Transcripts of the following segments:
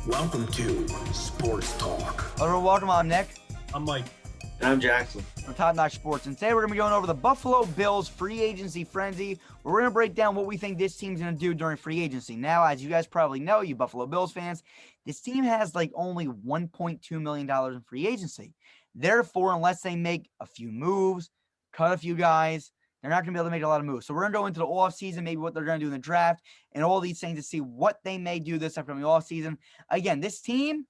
Welcome to Sports Talk. Hello, welcome. I'm Nick. I'm Mike. And I'm Jackson. From Top Notch Sports. And today we're going to be going over the Buffalo Bills free agency frenzy. We're going to break down what we think this team's going to do during free agency. Now, as you guys probably know, you Buffalo Bills fans, this team has like only $1.2 million in free agency. Therefore, unless they make a few moves, cut a few guys, they're not going to be able to make a lot of moves. So we're going to go into the offseason, maybe what they're going to do in the draft, and all these things to see what they may do this upcoming offseason. Again, this team,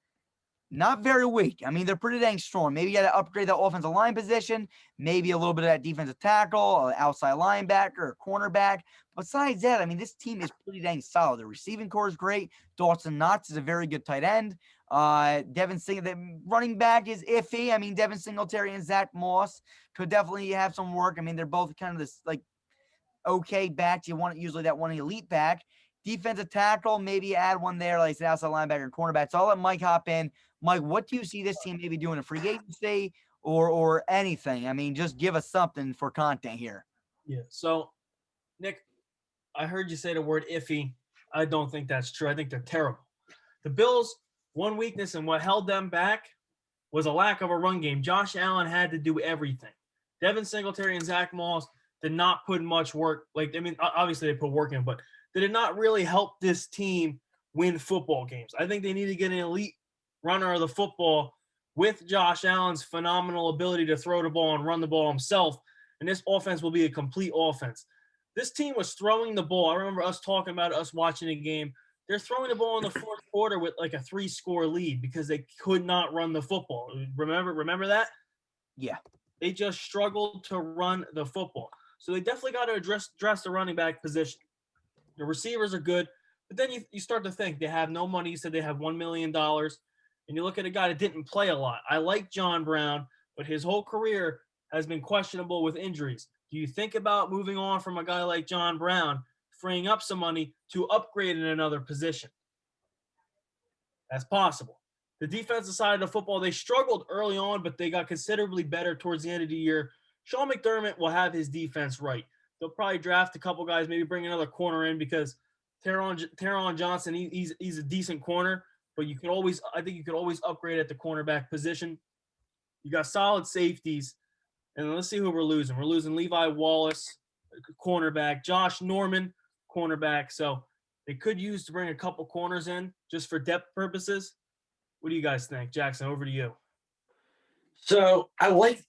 not very weak. I mean, they're pretty dang strong. Maybe you got to upgrade that offensive line position, maybe a little bit of that defensive tackle, outside linebacker, or cornerback. Besides that, I mean, this team is pretty dang solid. The receiving core is great. Dawson Knox is a very good tight end. Devin Singletary, the running back is iffy. I mean, Devin Singletary and Zach Moss could definitely have some work. I mean, they're both kind of this, like, okay backs. You want usually that one elite back. Defensive tackle, maybe add one there, like I said, outside linebacker and cornerback. So I'll let Mike hop in. Mike, what do you see this team maybe doing in free agency or anything? I mean, just give us something for content here. Yeah. So, Nick, I heard you say the word iffy. I don't think that's true. I think they're terrible. The Bills, one weakness and what held them back was a lack of a run game. Josh Allen had to do everything. Devin Singletary and Zach Moss did not put much work. Like, I mean, obviously they put work in, but they did not really help this team win football games. I think they need to get an elite runner of the football with Josh Allen's phenomenal ability to throw the ball and run the ball himself, and this offense will be a complete offense. This team was throwing the ball. I remember us talking about us watching a game. They're throwing the ball in the fourth quarter with like a 3-score lead because they could not run the football. Remember that? Yeah. They just struggled to run the football. So they definitely got to address the running back position. The receivers are good, but then you start to think they have no money. You said they have $1 million, and you look at a guy that didn't play a lot. I like John Brown, but his whole career has been questionable with injuries. Do you think about moving on from a guy like John Brown, freeing up some money to upgrade in another position? That's possible. The defensive side of the football, they struggled early on, but they got considerably better towards the end of the year. Sean McDermott will have his defense right. They'll probably draft a couple guys, maybe bring another corner in because Teron Johnson, he's a decent corner, but I think you could always upgrade at the cornerback position. You got solid safeties, and let's see who we're losing. We're losing Levi Wallace, cornerback, Josh Norman, cornerback. So they could use to bring a couple corners in just for depth purposes. What do you guys think? Jackson, over to you. So I like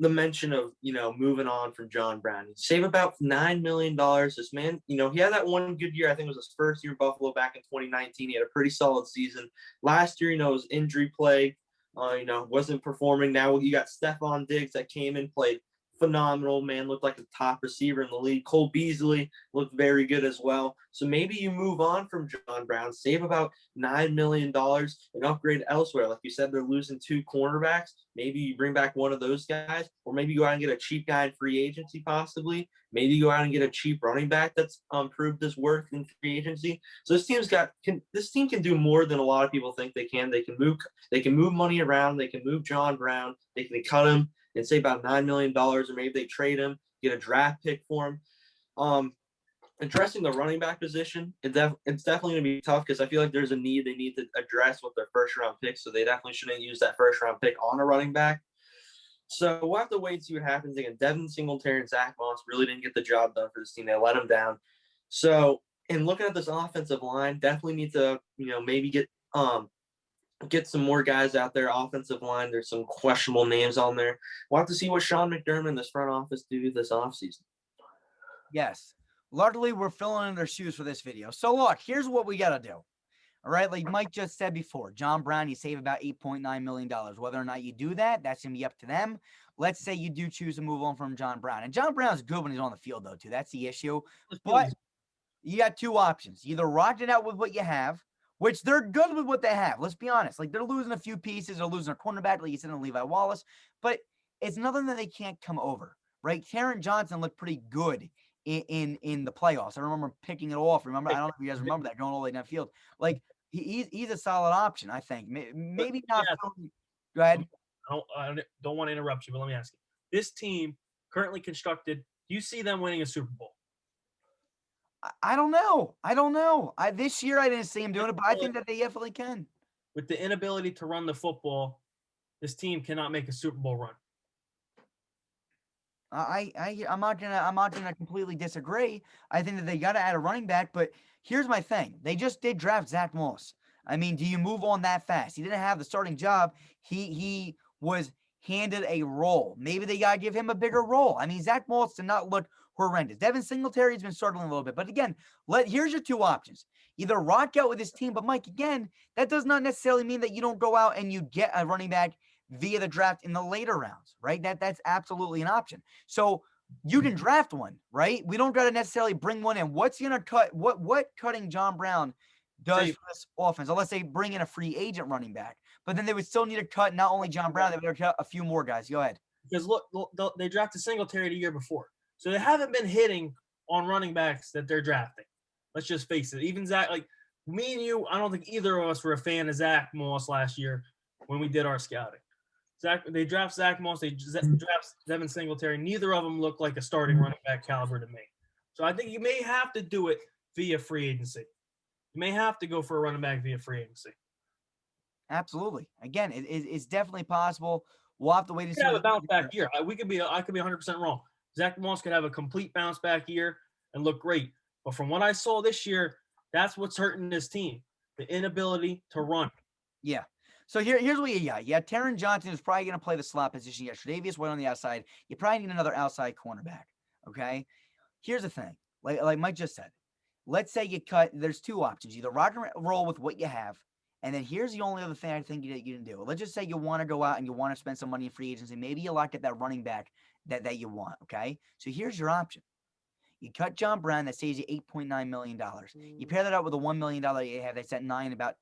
the mention of, moving on from John Brown. You save about $9 million. This man, he had that one good year. I think it was his first year Buffalo back in 2019. He had a pretty solid season. Last year, it was injury plague. Wasn't performing. Now you got Stephon Diggs that came in, played phenomenal. Man, looked like a top receiver in the league. Cole Beasley looked very good as well. So maybe you move on from John Brown, save about $9 million and upgrade elsewhere. Like you said, they're losing 2 cornerbacks. Maybe you bring back one of those guys, or maybe you go out and get a cheap guy in free agency possibly. Maybe you go out and get a cheap running back that's proved his worth in free agency. So this team can do more than a lot of people think they can. They can move money around. They can move John Brown. They can cut him and say about $9 million, or maybe they trade him, get a draft pick for him. Addressing the running back position, it's definitely going to be tough because I feel like there's a need they need to address with their first-round pick, so they definitely shouldn't use that first-round pick on a running back. So we'll have to wait and see what happens. Again, Devin Singletary and Zach Moss really didn't get the job done for this team. They let them down. So in looking at this offensive line, definitely need to, maybe get some more guys out there. Offensive line, there's some questionable names on there. We'll have to see what Sean McDermott and this front office do this offseason. Yes. Luckily, we're filling in their shoes for this video. So look, here's what we got to do. All right, like Mike just said before, John Brown, you save about $8.9 million. Whether or not you do that, that's going to be up to them. Let's say you do choose to move on from John Brown. And John Brown's good when he's on the field, though, too. That's the issue. But you got 2 options. Either rock it out with what you have, which they're good with what they have. Let's be honest. Like, they're losing a few pieces. They're losing a cornerback, like you said, in Levi Wallace. But it's nothing that they can't come over, right? Taron Johnson looked pretty good in the playoffs. I remember picking it off. Remember, I don't know if you guys remember that, going all the way downfield. Like, he's a solid option, I think. Maybe not. Yeah. Go ahead. I don't want to interrupt you, but let me ask you. This team currently constructed, do you see them winning a Super Bowl? I don't know. I don't know. This year I didn't see him doing it, but I think that they definitely can. With the inability to run the football, this team cannot make a Super Bowl run. I'm not gonna completely disagree. I think that they got to add a running back, but here's my thing: they just did draft Zach Moss. I mean, do you move on that fast? He didn't have the starting job. He was handed a role. Maybe they gotta give him a bigger role. I mean, Zach Moss did not look horrendous. Devin Singletary's been struggling a little bit, but again, here's your two options: either rock out with this team, but Mike, again, that does not necessarily mean that you don't go out and you get a running back via the draft in the later rounds, right? That's absolutely an option. So you can draft one, right? We don't got to necessarily bring one in. What's going to cut what cutting John Brown does for this offense, unless they bring in a free agent running back. But then they would still need to cut not only John Brown, they would cut a few more guys. Go ahead. Because look, they drafted Singletary the year before. So they haven't been hitting on running backs that they're drafting. Let's just face it. Even Zach, like me and you, I don't think either of us were a fan of Zach Moss last year when we did our scouting. They draft Zach Moss. They draft Devin Singletary. Neither of them look like a starting running back caliber to me. So I think you may have to do it via free agency. You may have to go for a running back via free agency. Absolutely. Again, it's definitely possible. We'll have to wait and see. Have a bounce back year. I could be 100% wrong. Zach Moss could have a complete bounce back year and look great. But from what I saw this year, that's what's hurting this team: the inability to run. Yeah. So here's what you got. Yeah, Taron Johnson is probably going to play the slot position. You got Tre'Davious White on the outside. You probably need another outside cornerback. Okay. Here's the thing. Like Mike just said, let's say you cut. There's two options: either rock and roll with what you have, and then here's the only other thing I think you can do. Let's just say you want to go out and you want to spend some money in free agency. Maybe you lock at that running back that you want. Okay. So here's your option. You cut John Brown, that saves you $8.9 million. You pair that up with a $1 million you have, that's at about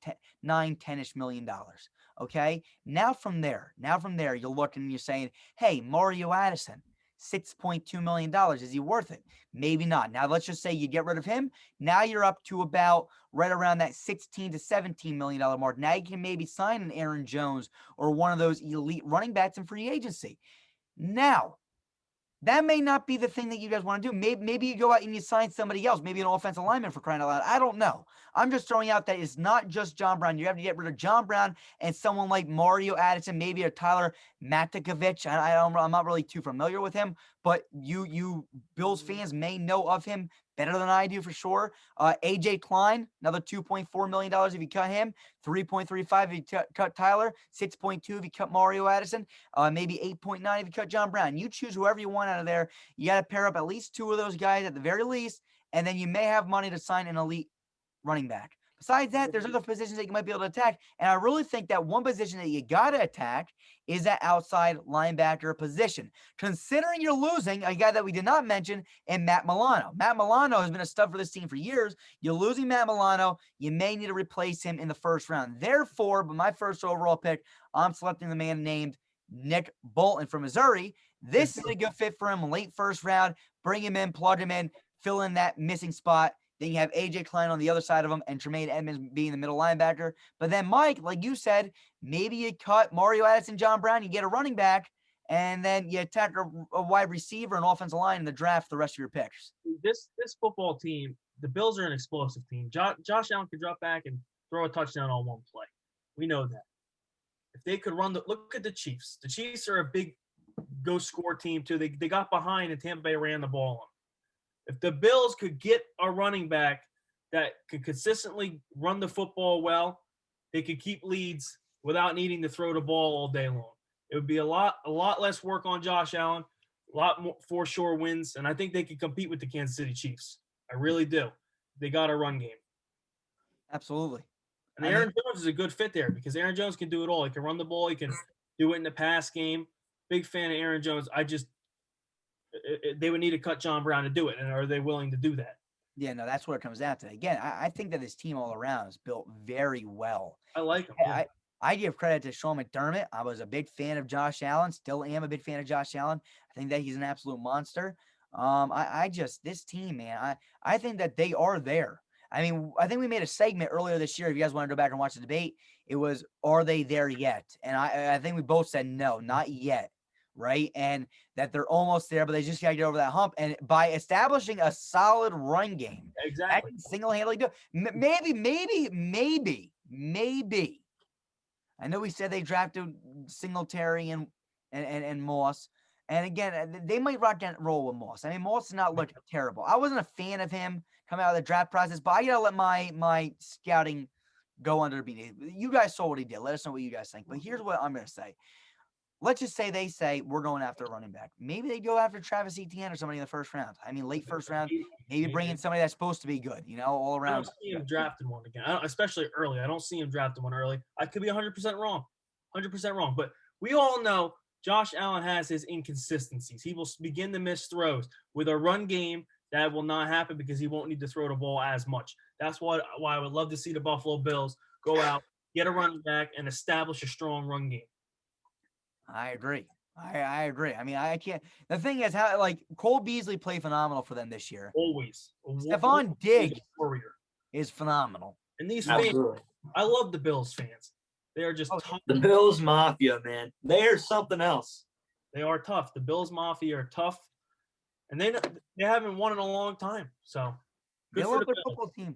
10-ish million dollars. Okay. Now from there, you're looking and you're saying, hey, Mario Addison, $6.2 million. Is he worth it? Maybe not. Now let's just say you get rid of him. Now you're up to about right around that $16 to $17 million mark. Now you can maybe sign an Aaron Jones or one of those elite running backs in free agency. Now, that may not be the thing that you guys want to do. Maybe you go out and you sign somebody else, maybe an offensive lineman, for crying out loud. I don't know. I'm just throwing out that it's not just John Brown. You have to get rid of John Brown and someone like Mario Addison, maybe a Tyler Matakovich. I'm not really too familiar with him, but you Bills fans may know of him better than I do for sure. AJ Klein, another $2.4 million if you cut him, 3.35 if you cut Tyler, 6.2 if you cut Mario Addison, maybe 8.9 if you cut John Brown. You choose whoever you want out of there. You got to pair up at least two of those guys at the very least, and then you may have money to sign an elite running back. Besides that, there's other positions that you might be able to attack. And I really think that one position that you got to attack is that outside linebacker position. Considering you're losing a guy that we did not mention in Matt Milano. Matt Milano has been a stud for this team for years. You're losing Matt Milano. You may need to replace him in the first round. Therefore, but my first overall pick, I'm selecting the man named Nick Bolton from Missouri. This is a good fit for him, late first round. Bring him in, plug him in, fill in that missing spot. Then you have AJ Klein on the other side of him and Tremaine Edmonds being the middle linebacker. But then, Mike, like you said, maybe you cut Mario Addison, John Brown, you get a running back, and then you attack a wide receiver and offensive line in the draft for the rest of your picks. This football team, the Bills are an explosive team. Josh Allen could drop back and throw a touchdown on one play. We know that. If they could look at the Chiefs. The Chiefs are a big go score team too. They got behind and Tampa Bay ran the ball on them. If the Bills could get a running back that could consistently run the football well, they could keep leads without needing to throw the ball all day long. It would be a lot less work on Josh Allen, a lot more for sure wins, and I think they could compete with the Kansas City Chiefs. I really do. They got a run game. Absolutely. And Aaron Jones is a good fit there because Aaron Jones can do it all. He can run the ball. He can do it in the pass game. Big fan of Aaron Jones. They would need to cut John Brown to do it, and are they willing to do that? Yeah, no, that's what it comes down to. Again, I think that this team all around is built very well. I like him. I give credit to Sean McDermott. I was a big fan of Josh Allen, still am a big fan of Josh Allen. I think that he's an absolute monster. This team, man, I think that they are there. I mean, I think we made a segment earlier this year. If you guys want to go back and watch the debate, it was, are they there yet? And I think we both said no, not yet. right? And that they're almost there, but they just got to get over that hump. And by establishing a solid run game, that Exactly. can single-handedly do it. Maybe. I know we said they drafted Singletary and Moss. And again, they might rock and roll with Moss. I mean, Moss does not look terrible. I wasn't a fan of him coming out of the draft process, but I got to let my scouting go under the beat. You guys saw what he did. Let us know what you guys think. But here's what I'm going to say. Let's just say they say we're going after a running back. Maybe they go after Travis Etienne or somebody in the first round. I mean, late first round. Maybe bring in somebody that's supposed to be good, all I around. don't see him drafting one again, especially early. I don't see him drafting one early. I could be 100% wrong, 100% wrong. But we all know Josh Allen has his inconsistencies. He will begin to miss throws. With a run game, that will not happen because he won't need to throw the ball as much. That's why I would love to see the Buffalo Bills go out, get a running back, and establish a strong run game. I agree. I agree. I mean, I can't. The thing is, how Cole Beasley played phenomenal for them this year. Always. Stephon Diggs is phenomenal. And these fans, Absolutely. I love the Bills fans. They are just tough. The Bills Mafia, man. They're something else. They are tough. The Bills Mafia are tough. And they haven't won in a long time. So They love their football team.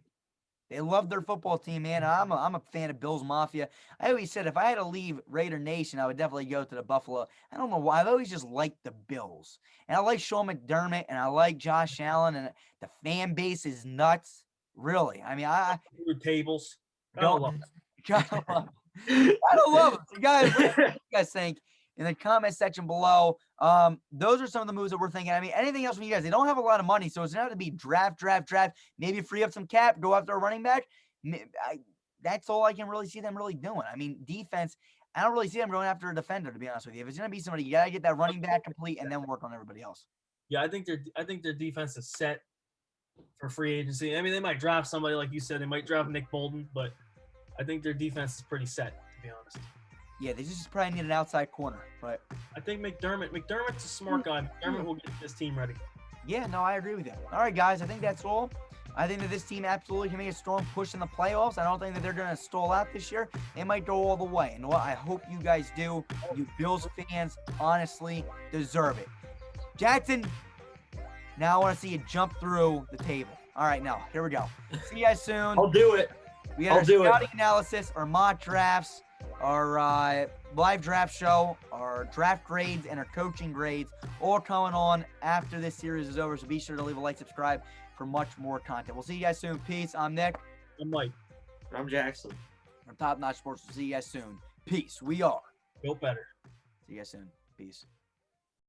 They love their football team, man. I'm a fan of Bills Mafia. I always said if I had to leave Raider Nation, I would definitely go to the Buffalo. I don't know why. I've always just liked the Bills. And I like Sean McDermott, and I like Josh Allen, and the fan base is nuts. Really. I mean, I tables. don't love it. I don't love it. So guys, what do you guys think? In the comment section below. Those are some of the moves that we're thinking. I mean, anything else from you guys? They don't have a lot of money, so it's not to be draft. Maybe free up some cap, go after a running back. That's all I can really see them really doing. I mean, defense, I don't really see them going after a defender, to be honest with you. If it's going to be somebody, you got to get that running back complete and then work on everybody else. Yeah, I think their defense is set for free agency. I mean, they might draft somebody, like you said. They might draft Nick Bolton, but I think their defense is pretty set, to be honest. Yeah, they just probably need an outside corner, but I think McDermott's a smart guy. McDermott will get this team ready. Yeah, no, I agree with you. All right, guys, I think that's all. I think that this team absolutely can make a strong push in the playoffs. I don't think that they're going to stall out this year. They might go all the way. And what I hope you guys do. You Bills fans honestly deserve it. Jackson, now I want to see you jump through the table. All right, now, here we go. See you guys soon. I'll do it. We got our scouting analysis, our mock drafts, our live draft show, our draft grades, and our coaching grades all coming on after this series is over. So be sure to leave a like, subscribe for much more content. We'll see you guys soon. Peace. I'm Nick. I'm Mike. I'm Jackson. From Top Notch Sports. We'll see you guys soon. Peace. We are Built better. See you guys soon. Peace.